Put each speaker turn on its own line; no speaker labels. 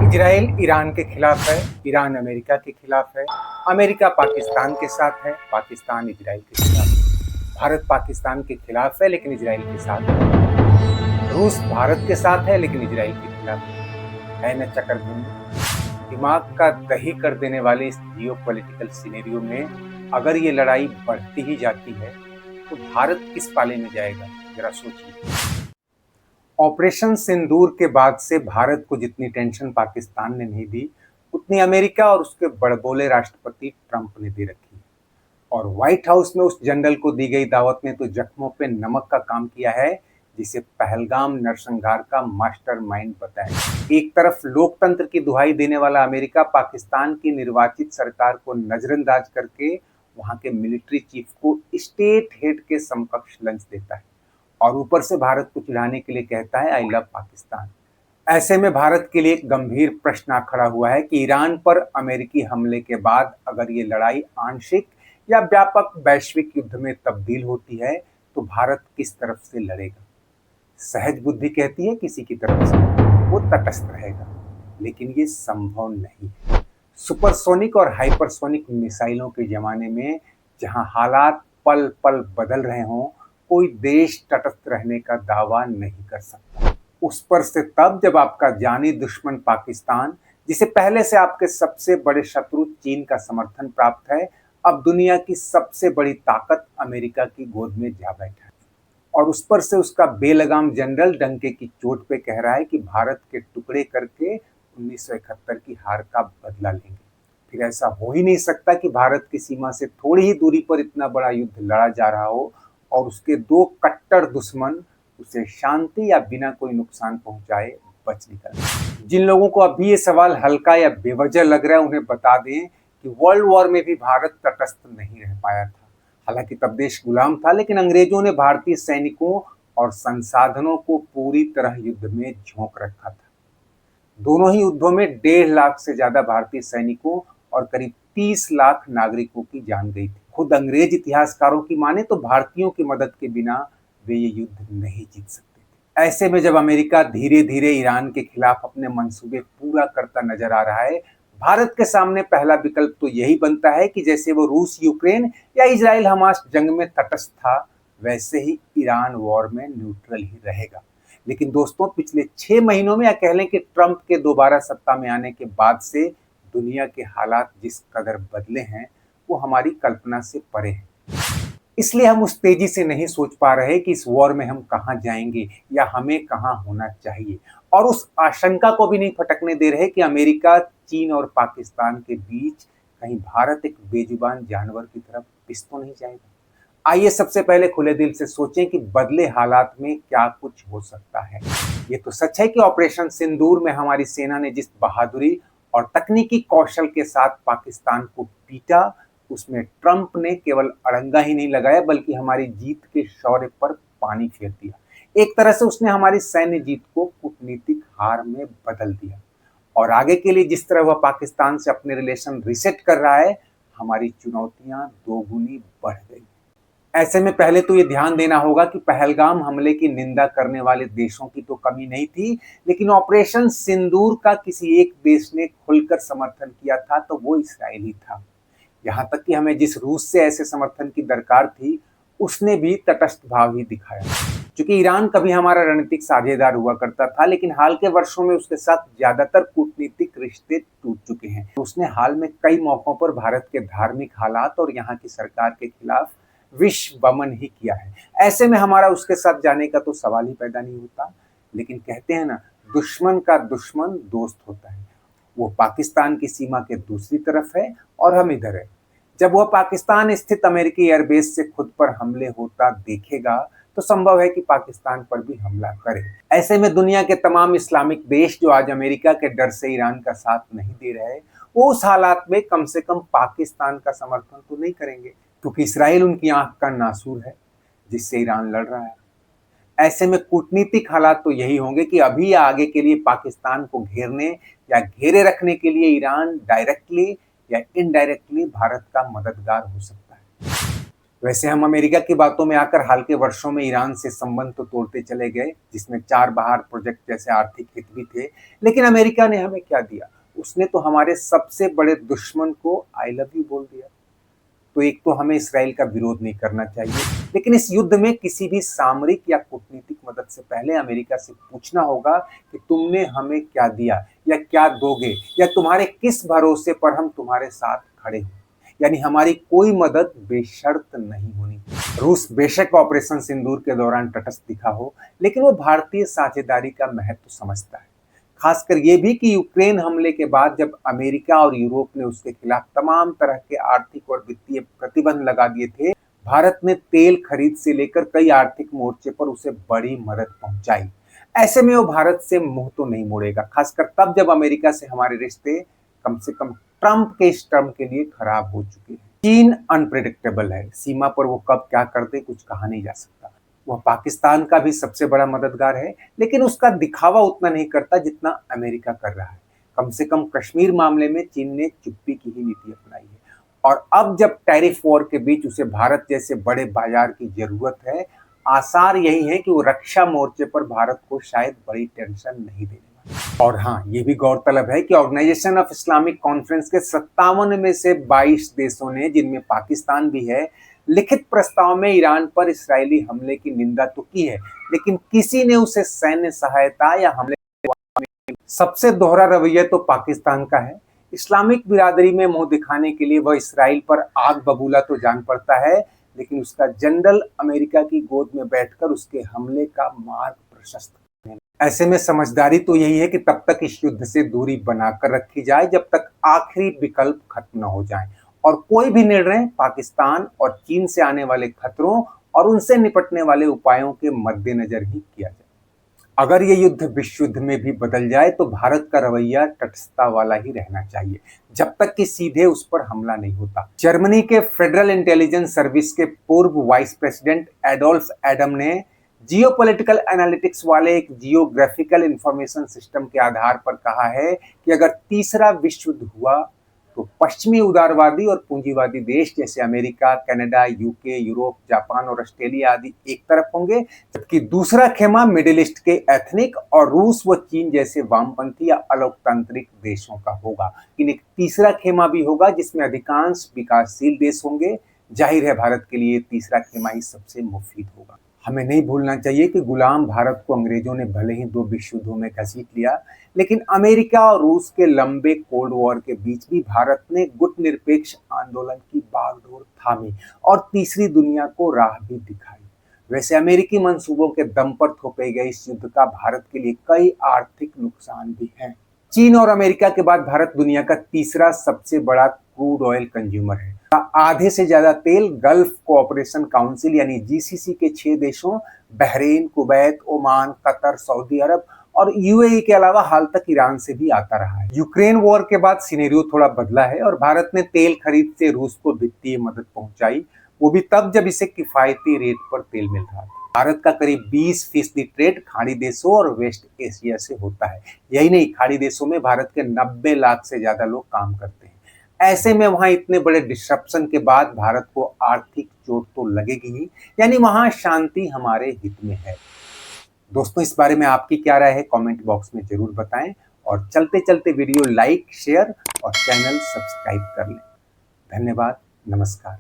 Israel Iran के खिलाफ है, ईरान अमेरिका के खिलाफ है, अमेरिका पाकिस्तान के साथ है, पाकिस्तान इजराइल के खिलाफ है। भारत पाकिस्तान के खिलाफ है लेकिन इजराइल के साथ है। रूस भारत के साथ है लेकिन इजराइल के खिलाफ है न चक्रव्यूह। दिमाग का दही कर देने वाले इस जियोपॉलिटिकल सिनेरियो में अगर ये लड़ाई बढ़ती ही जाती है तो भारत किस पाले में जाएगा, जरा सोचिए। ऑपरेशन सिंदूर के बाद से भारत को जितनी टेंशन पाकिस्तान ने नहीं दी, उतनी अमेरिका और उसके बड़बोले राष्ट्रपति ट्रंप ने दे रखी है। और व्हाइट हाउस में उस जनरल को दी गई दावत ने तो जख्मों पे नमक का काम किया है, जिसे पहलगाम नरसंहार का मास्टरमाइंड बताया। एक तरफ लोकतंत्र की दुहाई देने वाला अमेरिका पाकिस्तान की निर्वाचित सरकार को नजरअंदाज करके वहां के मिलिट्री चीफ को स्टेट हेड के समकक्ष लंच देता है और ऊपर से भारत को चिढ़ाने के लिए कहता है आई लव पाकिस्तान। ऐसे में भारत के लिए एक गंभीर प्रश्न आ खड़ा हुआ है कि ईरान पर अमेरिकी हमले के बाद अगर ये लड़ाई आंशिक या व्यापक वैश्विक युद्ध में तब्दील होती है तो भारत किस तरफ से लड़ेगा। सहज बुद्धि कहती है किसी की तरफ से वो तटस्थ रहेगा, लेकिन ये संभव नहीं है। सुपरसोनिक और हाइपरसोनिक मिसाइलों के जमाने में जहां हालात पल पल बदल रहे हों, कोई देश तटस्थ रहने का दावा नहीं कर सकता। उस पर से तब जब आपका जानी दुश्मन पाकिस्तान, जिसे पहले से आपके सबसे बड़े शत्रु चीन का समर्थन प्राप्त है, अब दुनिया की सबसे बड़ी ताकत अमेरिका की गोद में जा बैठा है। और उस पर से उसका बेलगाम जनरल डंके की चोट पे कह रहा है कि भारत के टुकड़े करके 1971 की हार का बदला लेंगे। फिर ऐसा हो ही नहीं सकता कि भारत की सीमा से थोड़ी ही दूरी पर इतना बड़ा युद्ध लड़ा जा रहा हो और उसके दो कट्टर दुश्मन उसे शांति या बिना कोई नुकसान पहुंचाए बच निकल। जिन लोगों को अभी ये सवाल हल्का या बेवजह लग रहा है, उन्हें बता दें कि वर्ल्ड वॉर में भी भारत तटस्थ नहीं रह पाया था। हालांकि तब देश गुलाम था, लेकिन अंग्रेजों ने भारतीय सैनिकों और संसाधनों को पूरी तरह युद्ध में झोंक रखा था। दोनों ही युद्धों में 1.5 लाख से ज्यादा भारतीय सैनिकों और करीब 30 लाख नागरिकों की जान गई थी। खुद अंग्रेज इतिहासकारों की माने तो भारतीयों की मदद के बिना वे ये युद्ध नहीं जीत सकते थे। ऐसे में जब अमेरिका धीरे धीरे ईरान के खिलाफ अपने मंसूबे पूरा करता नजर आ रहा है, भारत के सामने पहला विकल्प तो यही बनता है कि जैसे वो रूस यूक्रेन या इजराइल हमास जंग में तटस्थ था, वैसे ही ईरान वॉर में न्यूट्रल ही रहेगा। लेकिन दोस्तों, पिछले 6 महीनों में या कह लें कि ट्रंप के दोबारा सत्ता में आने के बाद से दुनिया के हालात जिस कदर बदले हैं वो हमारी कल्पना से परे हैं। इसलिए हम उस तेजी से नहीं सोच पा रहे कि इस वॉर में हम कहां जाएंगे या हमें कहां होना चाहिए, और उस आशंका को भी नहीं फटकने दे रहे कि अमेरिका, चीन और पाकिस्तान के बीच कहीं भारत एक बेजुबान जानवर की तरफ पिस तो नहीं जाएगा। आइए सबसे पहले खुले दिल से सोचें कि बदले हालात में क्या कुछ हो सकता है। ये तो सच है कि ऑपरेशन सिंदूर में हमारी सेना ने जिस बहादुरी और तकनीकी कौशल के साथ पाकिस्तान को पीटा, उसमें ट्रंप ने केवल अड़ंगा ही नहीं लगाया बल्कि हमारी जीत के शौर्य पर पानी फेर दिया। एक तरह से उसने हमारी सैन्य जीत को कूटनीतिक हार में बदल दिया। और आगे के लिए जिस तरह वह पाकिस्तान से अपने रिलेशन रिसेट कर रहा है, हमारी चुनौतियां दोगुनी बढ़ गई। ऐसे में पहले तो ये ध्यान देना होगा कि पहलगाम हमले की निंदा करने वाले देशों की तो कमी नहीं थी, लेकिन ऑपरेशन सिंदूर का किसी एक देश ने खुलकर समर्थन किया था तो वो इस्राएल ही था। यहाँ तक कि हमें जिस रूस से ऐसे समर्थन की दरकार थी, उसने भी तटस्थ भाव ही दिखाया। क्योंकि ईरान कभी हमारा रणनीतिक साझेदार हुआ करता था, लेकिन हाल के वर्षों में उसके साथ ज्यादातर कूटनीतिक रिश्ते टूट चुके हैं। उसने हाल में कई मौकों पर भारत के धार्मिक हालात और यहाँ की सरकार के खिलाफ विश्व वमन ही किया है। ऐसे में हमारा उसके साथ जाने का तो सवाल ही पैदा नहीं होता। लेकिन कहते हैं ना, दुश्मन का दुश्मन दोस्त होता है। वो पाकिस्तान की सीमा के दूसरी तरफ है और हम इधर है। जब वह पाकिस्तान स्थित अमेरिकी एयरबेस से खुद पर हमले होता देखेगा तो संभव है कि पाकिस्तान पर भी हमला करे। ऐसे में दुनिया के तमाम इस्लामिक देश जो आज अमेरिका के डर से ईरान का साथ नहीं दे रहे, वो उस हालात में कम से कम पाकिस्तान का समर्थन तो नहीं करेंगे, क्योंकि इसराइल उनकी आंख का नासूर है जिससे ईरान लड़ रहा है। ऐसे में कूटनीतिक हालात तो यही होंगे कि अभी या आगे के लिए पाकिस्तान को घेरने या घेरे रखने के लिए ईरान डायरेक्टली या इनडायरेक्टली भारत का मददगार हो सकता है। वैसे हम अमेरिका की बातों में आकर हाल के वर्षों में ईरान से संबंध तो तोड़ते चले गए, जिसमें चार बहार प्रोजेक्ट जैसे आर्थिक हित भी थे। लेकिन अमेरिका ने हमें क्या दिया? उसने तो हमारे सबसे बड़े दुश्मन को आई लव यू बोल दिया। तो एक तो हमें इसराइल का विरोध नहीं करना चाहिए, लेकिन इस युद्ध में किसी भी सामरिक या कूटनीतिक मदद से पहले अमेरिका से पूछना होगा कि तुमने हमें क्या दिया या क्या दोगे, या तुम्हारे किस भरोसे पर हम तुम्हारे साथ खड़े हैं। यानी हमारी कोई मदद बेशर्त नहीं होनी। रूस बेशक ऑपरेशन सिंदूर के दौरान तटस्थ दिखा हो, लेकिन वो भारतीय साझेदारी का महत्व समझता है। खासकर ये भी कि यूक्रेन हमले के बाद जब अमेरिका और यूरोप ने उसके खिलाफ तमाम तरह के आर्थिक और वित्तीय प्रतिबंध लगा दिए थे, भारत ने तेल खरीद से लेकर कई आर्थिक मोर्चे पर उसे बड़ी मदद पहुंचाई। ऐसे में वो भारत से मुंह तो नहीं मोड़ेगा, खासकर तब जब अमेरिका से हमारे रिश्ते कम से कम ट्रंप के इस टर्म के लिए खराब हो चुके हैं। चीन अनप्रेडिक्टेबल है, सीमा पर वो कब क्या कर दे कुछ कहा नहीं जा सकता। वह पाकिस्तान का भी सबसे बड़ा मददगार है, लेकिन उसका दिखावा उतना नहीं करता जितना अमेरिका कर रहा है। कम से कम कश्मीर मामले में चीन ने चुप्पी की ही नीति अपनाई है, और अब जब टैरिफ वॉर के बीच उसे भारत जैसे बड़े बाजार की जरूरत है, आसार यही है कि वो रक्षा मोर्चे पर भारत को शायद बड़ी टेंशन नहीं देने वाला। और हाँ, ये भी गौरतलब है कि ऑर्गेनाइजेशन ऑफ इस्लामिक कॉन्फ्रेंस के 57 में से 22 देशों ने, जिनमें पाकिस्तान भी है, लिखित प्रस्ताव में ईरान पर इस्राएली हमले की निंदा तो की है, लेकिन किसी ने उसे सैन्य सहायता या हमले। सबसे दोहरा रवैया तो पाकिस्तान का है। इस्लामिक बिरादरी में मुंह दिखाने के लिए वह इस्राइल पर आग बबूला तो जान पड़ता है, लेकिन उसका जनरल अमेरिका की गोद में बैठकर उसके हमले का मार्ग प्रशस्त। ऐसे में समझदारी तो यही है कि तब तक इस युद्ध से दूरी बनाकर रखी जाए जब तक आखिरी विकल्प खत्म न हो जाए, और कोई भी निर्णय पाकिस्तान और चीन से आने वाले खतरों और उनसे निपटने वाले उपायों के मद्देनजर ही किया जाए। अगर ये युद्ध विश्व युद्ध में भी बदल जाए तो भारत का रवैया तटस्थता वाला ही रहना चाहिए, जब तक कि सीधे उस पर हमला नहीं होता। जर्मनी के फेडरल इंटेलिजेंस सर्विस के पूर्व वाइस प्रेसिडेंट एडोल्फ एडम ने जियोपॉलिटिकल एनालिटिक्स वाले एक जियोग्राफिकल इंफॉर्मेशन सिस्टम के आधार पर कहा है कि अगर तीसरा विश्व युद्ध हुआ तो पश्चिमी उदारवादी और पूंजीवादी देश जैसे America, Canada, UK, Europe, Japan और ऑस्ट्रेलिया आदि एक तरफ होंगे, जबकि दूसरा खेमा मिडिल ईस्ट के एथनिक और रूस व चीन जैसे वामपंथी या अलोकतांत्रिक देशों का होगा। लेकिन एक तीसरा खेमा भी होगा जिसमें अधिकांश विकासशील देश होंगे। जाहिर है भारत के लिए तीसरा खेमा ही सबसे मुफीद होगा। हमें नहीं भूलना चाहिए कि गुलाम भारत को अंग्रेजों ने भले ही 2 विश्व युद्धों में घसीट लिया, लेकिन अमेरिका और रूस के लंबे कोल्ड वॉर के बीच भी भारत ने गुटनिरपेक्ष आंदोलन की बागडोर थामी और तीसरी दुनिया को राह भी दिखाई। वैसे अमेरिकी मंसूबों के दम पर थोपे गए इस युद्ध का भारत के लिए कई आर्थिक नुकसान भी हैं। चीन और अमेरिका के बाद भारत दुनिया का तीसरा सबसे बड़ा क्रूड ऑयल कंज्यूमर है। आधे से ज्यादा तेल गल्फ कोऑपरेशन काउंसिल यानी जीसीसी के 6 देशों Bahrain, Kuwait, Oman, Qatar, Saudi Arab और यूएई के अलावा हाल तक ईरान से भी आता रहा है। यूक्रेन वॉर के बाद सिनेरियो थोड़ा बदला है और भारत ने तेल खरीद से रूस को वित्तीय मदद पहुंचाई, वो भी तब जब इसे किफायती रेट पर तेल मिल रहा था। भारत का करीब 20% ट्रेड खाड़ी देशों और वेस्ट एशिया से होता है। यही नहीं, खाड़ी देशों में भारत के 90 लाख से ज्यादा लोग काम करते हैं। ऐसे में वहां इतने बड़े डिस्ट्रप्शन के बाद भारत को आर्थिक चोट तो लगेगी ही, यानी वहां शांति हमारे हित में है। दोस्तों, इस बारे में आपकी क्या राय है कमेंट बॉक्स में जरूर बताएं, और चलते चलते वीडियो लाइक, शेयर और चैनल सब्सक्राइब कर लें। धन्यवाद, नमस्कार।